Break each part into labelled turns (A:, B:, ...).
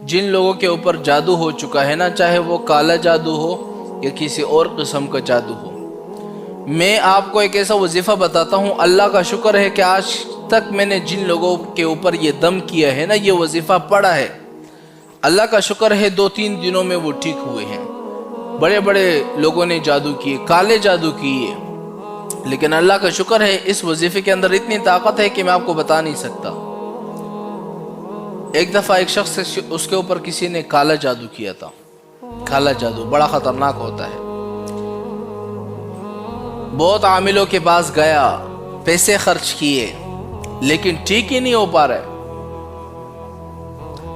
A: جن لوگوں کے اوپر جادو ہو چکا ہے نا، چاہے وہ کالا جادو ہو یا کسی اور قسم کا جادو ہو، میں آپ کو ایک ایسا وظیفہ بتاتا ہوں۔ اللہ کا شکر ہے کہ آج تک میں نے جن لوگوں کے اوپر یہ دم کیا ہے نا، یہ وظیفہ پڑھا ہے، اللہ کا شکر ہے 2-3 دنوں میں وہ ٹھیک ہوئے ہیں۔ بڑے بڑے لوگوں نے جادو کیے، کالے جادو کیے، لیکن اللہ کا شکر ہے اس وظیفے کے اندر اتنی طاقت ہے کہ میں آپ کو بتا نہیں سکتا۔ ایک دفعہ ایک شخص اس کے اوپر کسی نے کالا جادو کیا تھا۔ کالا جادو بڑا خطرناک ہوتا ہے۔ بہت عاملوں کے پاس گیا، پیسے خرچ کیے، لیکن ٹھیک ہی نہیں ہو پا رہے۔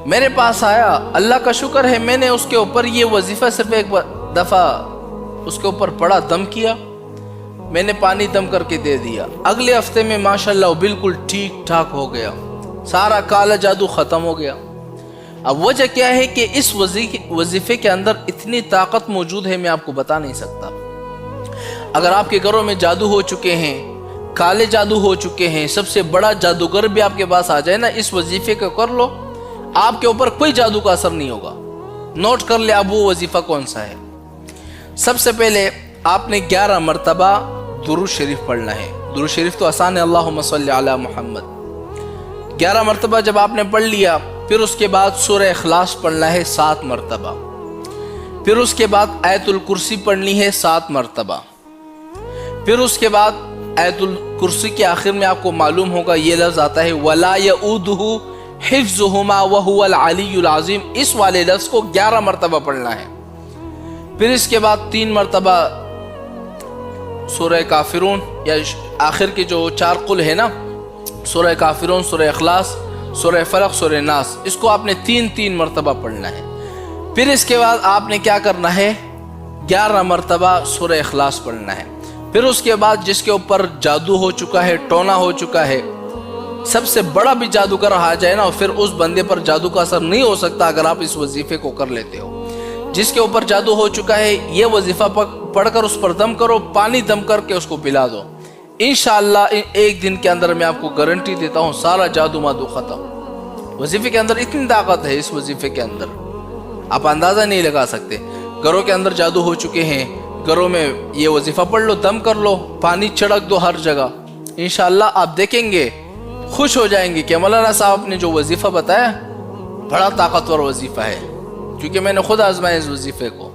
A: میرے پاس آیا، اللہ کا شکر ہے میں نے اس کے اوپر یہ وظیفہ صرف ایک دفعہ اس کے اوپر پڑا، دم کیا، میں نے پانی دم کر کے دے دیا، اگلے ہفتے میں ماشاءاللہ وہ بالکل ٹھیک ٹھاک ہو گیا، سارا کالا جادو ختم ہو گیا۔ اب وجہ کیا ہے کہ اس وظیفے کے اندر اتنی طاقت موجود ہے، میں آپ کو بتا نہیں سکتا۔ اگر آپ کے گھروں میں جادو ہو چکے ہیں، کالے جادو ہو چکے ہیں، سب سے بڑا جادوگر بھی آپ کے پاس آ جائے نا، اس وظیفے کو کر لو، آپ کے اوپر کوئی جادو کا اثر نہیں ہوگا۔ نوٹ کر لے اب وہ وظیفہ کون سا ہے۔ سب سے پہلے آپ نے 11 مرتبہ درود شریف پڑھنا ہے۔ درود شریف تو آسان ہے، اللہم صلی علی محمد۔ 11 مرتبہ جب آپ نے پڑھ لیا، پھر اس کے بعد سورہ اخلاص پڑھنا ہے 7 مرتبہ، پھر اس کے بعد آیت الکرسی پڑھنی ہے 7 مرتبہ، پھر اس کے بعد آیت الکرسی کے آخر میں آپ کو معلوم ہوگا یہ لفظ آتا ہے وَلَا يَؤُودُهُ حِفْظُهُمَا وَهُوَ الْعَلِيُّ الْعَظِيمُ، اس والے لفظ کو 11 مرتبہ پڑھنا ہے۔ پھر اس کے بعد 3 مرتبہ سورہ کافرون، یا آخر کے جو 4 قل ہے نا، سورہ کافرون، سورہ اخلاص، سورہ فلق، سورہ ناس، اس کو آپ نے 3 مرتبہ پڑھنا ہے۔ پھر اس کے بعد آپ نے کیا کرنا ہے، 11 مرتبہ سورہ اخلاص پڑھنا ہے۔ پھر اس کے بعد جس کے اوپر جادو ہو چکا ہے، ٹونا ہو چکا ہے، سب سے بڑا بھی جادوگر آ جائے نا، پھر اس بندے پر جادو کا اثر نہیں ہو سکتا اگر آپ اس وظیفے کو کر لیتے ہو۔ جس کے اوپر جادو ہو چکا ہے، یہ وظیفہ پڑھ کر اس پر دم کرو، پانی دم کر کے اس کو پلا دو، انشاءاللہ ایک دن کے اندر میں آپ کو گارنٹی دیتا ہوں سارا جادو مادو ختم۔ وظیفے کے اندر اتنی طاقت ہے، اس وظیفے کے اندر آپ اندازہ نہیں لگا سکتے۔ گھروں کے اندر جادو ہو چکے ہیں، گھروں میں یہ وظیفہ پڑھ لو، دم کر لو، پانی چھڑک دو ہر جگہ، انشاءاللہ آپ دیکھیں گے، خوش ہو جائیں گے کہ مولانا صاحب نے جو وظیفہ بتایا بڑا طاقتور وظیفہ ہے، کیونکہ میں نے خود آزمایا اس وظیفے کو۔